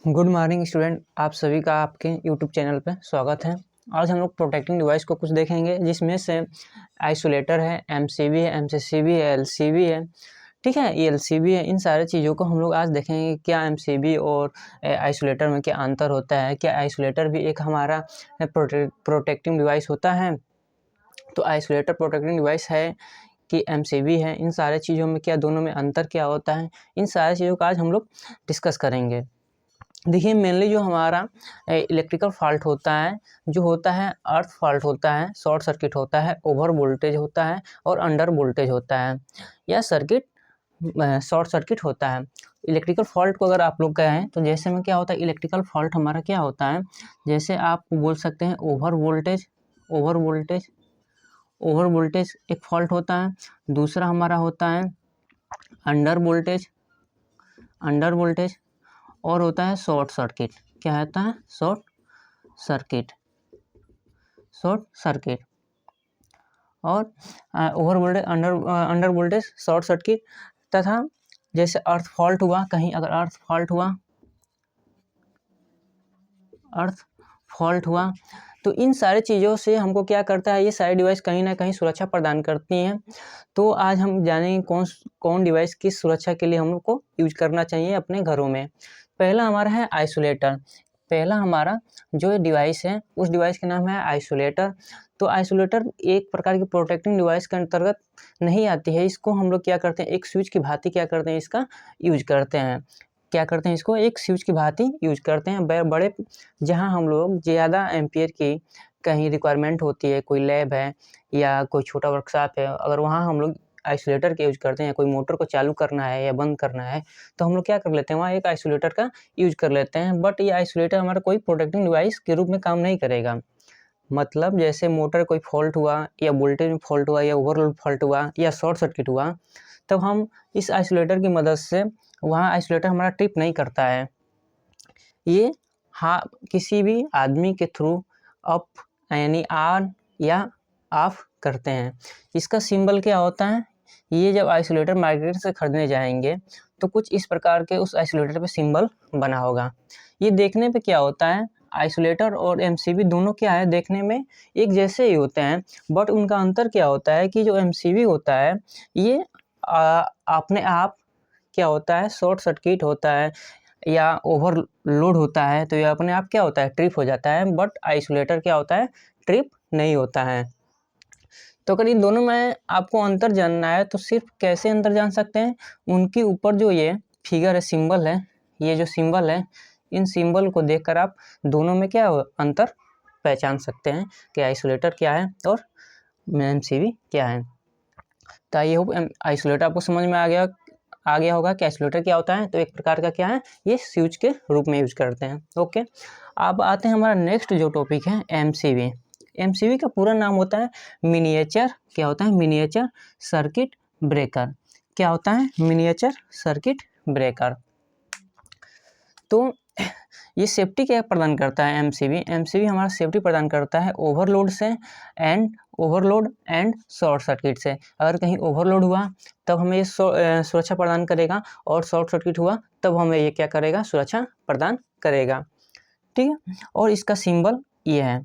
Good morning student, आप सभी का आपके यूट्यूब चैनल पे स्वागत है। आज हम लोग प्रोटेक्टिंग डिवाइस को कुछ देखेंगे, जिसमें से आइसोलेटर है, एमसीबी है, एमसीसीबी है, एलसीबी है। ठीक है, ये एलसीबी है। इन सारे चीज़ों को हम लोग आज देखेंगे। क्या एमसीबी और आइसोलेटर में क्या अंतर होता है, क्या आइसोलेटर भी एक हमारा प्रोटेक्टिंग डिवाइस होता है। तो आइसोलेटर प्रोटेक्टिंग डिवाइस है कि एमसीबी है, इन सारे चीज़ों में क्या, दोनों में अंतर क्या होता है, इन सारी चीज़ों का आज हम लोग डिस्कस करेंगे। देखिए, मेनली जो हमारा इलेक्ट्रिकल फॉल्ट होता है, जो होता है अर्थ फॉल्ट होता है, शॉर्ट सर्किट होता है, ओवर वोल्टेज होता है और अंडर वोल्टेज होता है, या सर्किट शॉर्ट सर्किट होता है। इलेक्ट्रिकल फॉल्ट को अगर आप लोग कहें तो जैसे में क्या होता है, इलेक्ट्रिकल फॉल्ट हमारा क्या होता है, जैसे आप बोल सकते हैं over voltage. Over voltage over voltage एक फॉल्ट होता है। दूसरा हमारा होता है अंडर वोल्टेज। अंडर वोल्टेज और होता है शॉर्ट सर्किट। क्या होता है? Short circuit. शॉर्ट सर्किट और over voltage, under voltage, short circuit. तथा जैसे अर्थ फॉल्ट हुआ, कहीं अगर अर्थ फॉल्ट हुआ तो इन सारी चीज़ों से हमको क्या करता है, ये सारे डिवाइस कहीं ना कहीं सुरक्षा प्रदान करती हैं। तो आज हम जानेंगे कौन डिवाइस किस सुरक्षा के लिए हम लोग को यूज करना चाहिए अपने घरों में। पहला हमारा है आइसोलेटर। पहला हमारा जो डिवाइस है, उस डिवाइस का नाम है आइसोलेटर। तो आइसोलेटर एक प्रकार की प्रोटेक्टिंग डिवाइस के अंतर्गत नहीं आती है। इसको हम लोग क्या करते हैं, एक स्विच की भांति क्या करते हैं, इसका यूज करते हैं। क्या करते हैं, इसको एक स्विच की भांति यूज करते हैं। बड़े जहां हम लोग ज़्यादा एम्पियर की कहीं रिक्वायरमेंट होती है, कोई लैब है या कोई छोटा वर्कशॉप है, अगर वहाँ हम लोग आइसोलेटर के यूज करते हैं, कोई मोटर को चालू करना है या बंद करना है, तो हम लोग क्या कर लेते हैं, वहाँ एक आइसोलेटर का यूज कर लेते हैं। बट ये आइसोलेटर हमारा कोई प्रोटेक्टिंग डिवाइस के रूप में काम नहीं करेगा। मतलब जैसे मोटर कोई फॉल्ट हुआ या वोल्टेज में फॉल्ट हुआ या ओवरलोड फॉल्ट हुआ या शॉर्ट सर्किट हुआ, तब हम इस आइसोलेटर की मदद से, वहाँ आइसोलेटर हमारा ट्रिप नहीं करता है। ये हाँ, किसी भी आदमी के थ्रू अप यानी ऑन या ऑफ करते हैं। इसका सिंबल क्या होता है, ये जब आइसोलेटर मार्केट से खरीदने जाएंगे तो कुछ इस प्रकार के उस आइसोलेटर पे सिंबल बना होगा। ये देखने पे क्या होता है, आइसोलेटर और एमसीबी दोनों क्या है, देखने में एक जैसे ही होते हैं। बट उनका अंतर क्या होता है कि जो एमसीबी होता है, ये अपने आप क्या होता है, शॉर्ट सर्किट होता है या ओवरलोड होता है, तो ये अपने आप क्या होता है, ट्रिप हो जाता है। बट आइसोलेटर क्या होता है, ट्रिप नहीं होता है। तो अगर इन दोनों में आपको अंतर जानना है तो सिर्फ कैसे अंतर जान सकते हैं, उनके ऊपर जो ये फिगर है, सिंबल है, ये जो सिंबल है, इन सिंबल को देखकर आप दोनों में क्या अंतर पहचान सकते हैं कि आइसोलेटर क्या है और एमसीबी क्या है। तो आई होप आइसोलेटर आपको समझ में आ गया होगा कि आइसोलेटर क्या होता है। तो एक प्रकार का क्या है, ये स्विच के रूप में यूज करते हैं। ओके, अब आते हैं हमारा नेक्स्ट जो टॉपिक है, एमसीबी। एमसीबी का पूरा नाम होता है मिनिएचर, क्या होता है, मिनिएचर सर्किट ब्रेकर। क्या होता है, मिनिएचर सर्किट ब्रेकर। तो ये सेफ्टी क्या प्रदान करता है, एमसीबी। एमसीबी हमारा सेफ्टी प्रदान करता है ओवरलोड एंड शॉर्ट सर्किट से। अगर कहीं ओवरलोड हुआ तब हमें ये सुरक्षा प्रदान करेगा, और शॉर्ट सर्किट हुआ तब हमें ये क्या करेगा, सुरक्षा प्रदान करेगा। ठीक है, और इसका सिंबल ये है।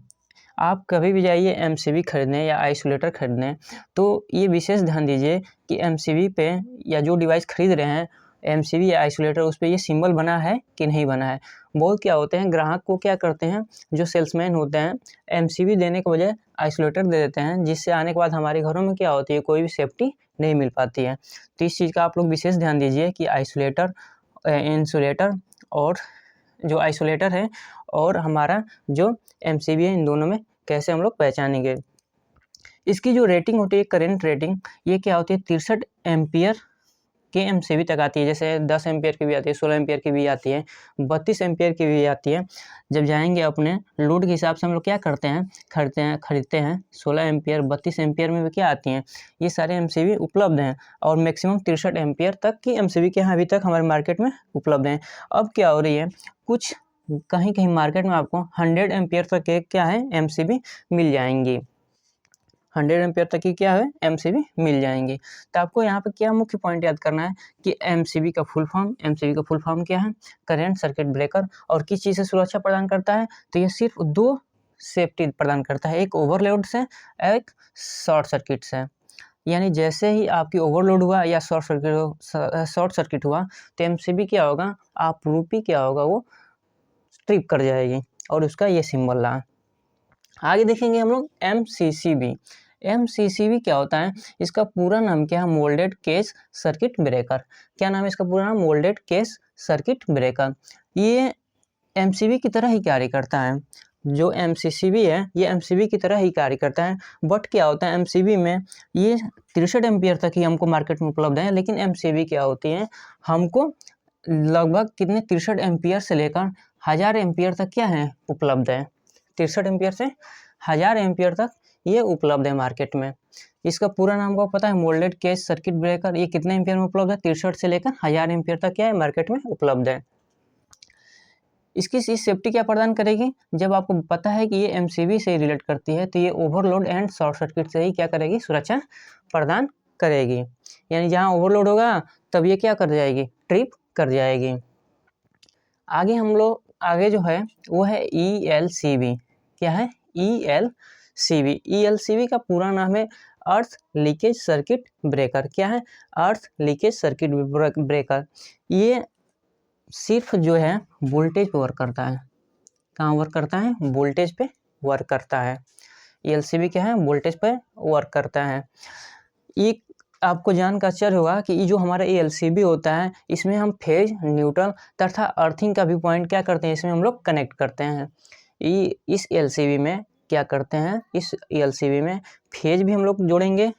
आप कभी भी जाइए एमसीबी खरीदने या आइसोलेटर खरीदने, तो ये विशेष ध्यान दीजिए कि एमसीबी पे या जो डिवाइस खरीद रहे हैं, एमसीबी या आइसोलेटर, उस पर ये सिंबल बना है कि नहीं बना है। बहुत क्या होते हैं, ग्राहक को क्या करते हैं, जो सेल्समैन होते हैं, एमसीबी देने के बजाय आइसोलेटर दे देते हैं, जिससे आने के बाद हमारे घरों में क्या होती है, कोई भी सेफ्टी नहीं मिल पाती है। तो इस चीज़ का आप लोग विशेष ध्यान दीजिए कि आइसोलेटर, इंसुलेटर और जो आइसोलेटर है और हमारा जो एमसीबी है, इन दोनों में कैसे हम लोग पहचानेंगे। इसकी जो रेटिंग होती है, करंट रेटिंग, ये क्या होती है, 63 एम्पियर के एमसीबी तक आती है। जैसे 10 एम्पियर की भी आती है, 16 एम्पियर की भी आती है, 32 एम्पियर की भी आती है। जब जाएंगे अपने लोड के हिसाब से हम लोग क्या करते हैं, खरीदते हैं 16 एम्पियर, 32 एम्पियर में भी क्या आती हैं, ये सारे एमसीबी उपलब्ध हैं। और मैक्सिमम 63 एम्पियर तक की एमसीबी के यहाँ अभी तक हमारे मार्केट में उपलब्ध हैं। अब क्या हो रही है, कुछ कहीं कहीं मार्केट में आपको 100 एम्पियर तक के क्या है, एमसीबी मिल जाएंगी। 100 एम्पियर तक की क्या है MCB मिल जाएंगी। तो आपको यहाँ पे क्या मुख्य पॉइंट याद करना है कि MCB का फुल फॉर्म क्या है, करंट सर्किट ब्रेकर। और किस चीज़ से सुरक्षा प्रदान करता है, तो ये सिर्फ दो सेफ्टी प्रदान करता है, एक ओवरलोड से, एक शॉर्ट सर्किट से। यानी जैसे ही आपकी ओवरलोड हुआ या शॉर्ट सर्किट हुआ तो MCB क्या होगा, आप रूपी क्या होगा, वो ट्रिप कर जाएगी और उसका ये सिंबल रहा। आगे देखेंगे हम लोग MCCB क्या होता है, इसका पूरा नाम क्या है, मोल्डेड केस सर्किट ब्रेकर। क्या नाम है इसका पूरा नाम, मोल्डेड केस सर्किट ब्रेकर। ये MCB की तरह ही कार्य करता है, जो MCCB है ये MCB की तरह ही कार्य करता है। बट क्या होता है MCB में, ये 63 एम्पियर तक ही हमको मार्केट में उपलब्ध है, लेकिन MCB क्या होती है, हमको लगभग कितने 63 एम्पियर से लेकर 1000 एम्पियर तक क्या है उपलब्ध है। 63 एम्पियर से 1000 एम्पियर तक ये उपलब्ध है मार्केट में। इसका पूरा नाम को पता है, मोल्डेड केस सर्किट ब्रेकर। ये कितने एम्पियर में उपलब्ध है, 63 से लेकर 1000 एम्पियर तक क्या है मार्केट में उपलब्ध है। इसकी सेफ्टी क्या प्रदान करेगी, जब आपको पता है कि ये MCB से रिलेट करती है तो ये ओवरलोड एंड शॉर्ट सर्किट से ही क्या करेगी, सुरक्षा प्रदान करेगी। यानी जहाँ ओवरलोड होगा तब ये क्या कर जाएगी, ट्रिप कर जाएगी। आगे हम लोग आगे जो है वो है ELCB। क्या है ELCB का पूरा नाम है अर्थ लीकेज सर्किट ब्रेकर। क्या है, अर्थ लीकेज सर्किट ब्रेकर। ये सिर्फ जो है वोल्टेज पे वर्क करता है। कहाँ वर्क करता है, वोल्टेज पे वर्क करता है। ELCB क्या है, वोल्टेज पे वर्क करता है। एक आपको जानकर आश्चर्य होगा कि ये जो हमारा ELCB होता है, इसमें हम फेज, न्यूट्रल तथा अर्थिंग का भी पॉइंट क्या करते हैं, इसमें हम लोग कनेक्ट करते हैं। इस ELCB में क्या करते हैं, इस ELCB में फेज भी हम लोग जोड़ेंगे,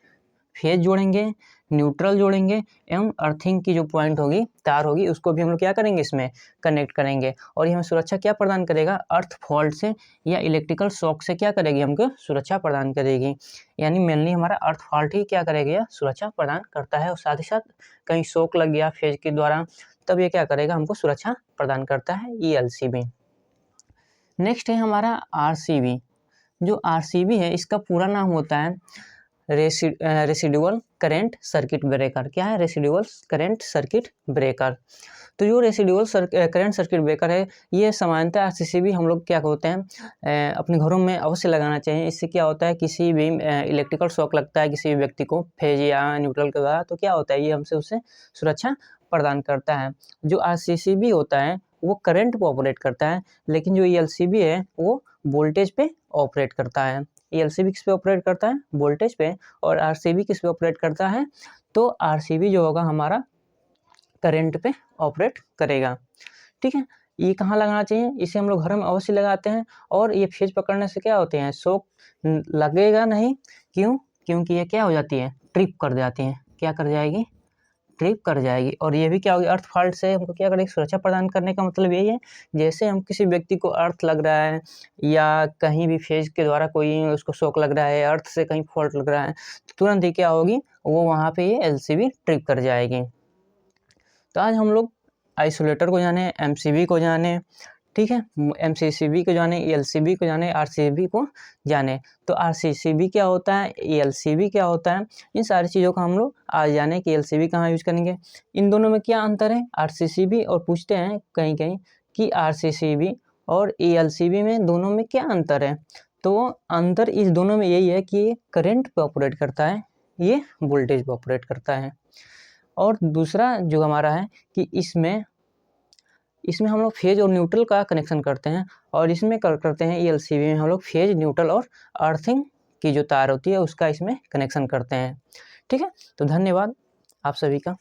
न्यूट्रल जोड़ेंगे एवं अर्थिंग की जो पॉइंट होगी, तार होगी, उसको भी हम लोग क्या करेंगे, इसमें कनेक्ट करेंगे। और ये हमें सुरक्षा क्या प्रदान करेगा, अर्थ फॉल्ट से या इलेक्ट्रिकल शॉक से क्या करेगी, हमको सुरक्षा प्रदान करेगी। यानी मेनली हमारा अर्थ फॉल्ट ही क्या करेगा, या सुरक्षा प्रदान करता है। और साथ ही साथ कहीं शॉक लग गया फेज के द्वारा, तब ये क्या करेगा, हमको सुरक्षा प्रदान करता है ELCB। नेक्स्ट है हमारा RCB। जो RCB है इसका पूरा नाम होता है रेसिडुअल करेंट सर्किट ब्रेकर। क्या है, रेसिडुअल करेंट सर्किट ब्रेकर। तो जो रेसिडुअल करेंट सर्किट ब्रेकर है, ये सामान्यतः RCCB हम लोग क्या होते हैं अपने घरों में अवश्य लगाना चाहिए। इससे क्या होता है, किसी भी इलेक्ट्रिकल शॉक लगता है किसी भी व्यक्ति को फेज या न्यूट्रल के द्वारा, तो क्या होता है, ये हमसे उससे सुरक्षा प्रदान करता है। जो RCCB होता है वो करंट पे ऑपरेट करता है, लेकिन जो ELCB है वो वोल्टेज पे ऑपरेट करता है। ELCB किस पे ऑपरेट करता है, वोल्टेज पे, और RCB किस पे ऑपरेट करता है, तो RCB जो होगा हमारा करंट पे ऑपरेट करेगा। ठीक है, ये कहाँ लगाना चाहिए, इसे हम लोग घर में अवश्य लगाते हैं। और ये फेज पकड़ने से क्या होते हैं, शॉक लगेगा नहीं। क्यों, क्योंकि ये क्या हो जाती है, ट्रिप कर जाती है। क्या कर जाएगी, ट्रिप कर जाएगी। और ये भी क्या होगी, अर्थ फॉल्ट से हमको क्या करेगी, सुरक्षा प्रदान करने का मतलब यही है, जैसे हम किसी व्यक्ति को अर्थ लग रहा है या कहीं भी फेज के द्वारा कोई उसको शॉक लग रहा है, अर्थ से कहीं फॉल्ट लग रहा है, तो तुरंत ही क्या होगी, वो वहाँ पे ये LCB ट्रिप कर जाएगी। तो आज हम लोग आइसोलेटर को जाने, MCB को जाने, ठीक है, MCCB को जाने, ELCB को जाने, RCB को जाने। तो RCCB क्या होता है, ELCB क्या होता है, इन सारी चीज़ों का हम लोग आज जाने कि ELCB कहाँ यूज करेंगे, इन दोनों में क्या अंतर है, RCCB। और पूछते हैं कहीं कहीं कि RCCB और ELCB में दोनों में क्या अंतर है, तो अंतर इस दोनों में यही है कि ये करंट पे ऑपरेट करता है, ये वोल्टेज पे ऑपरेट करता है। और दूसरा जो हमारा है कि इसमें हम लोग फेज और न्यूट्रल का कनेक्शन करते हैं, और इसमें करते हैं ELCB में हम लोग फेज, न्यूट्रल और अर्थिंग की जो तार होती है उसका इसमें कनेक्शन करते हैं। ठीक है, तो धन्यवाद आप सभी का।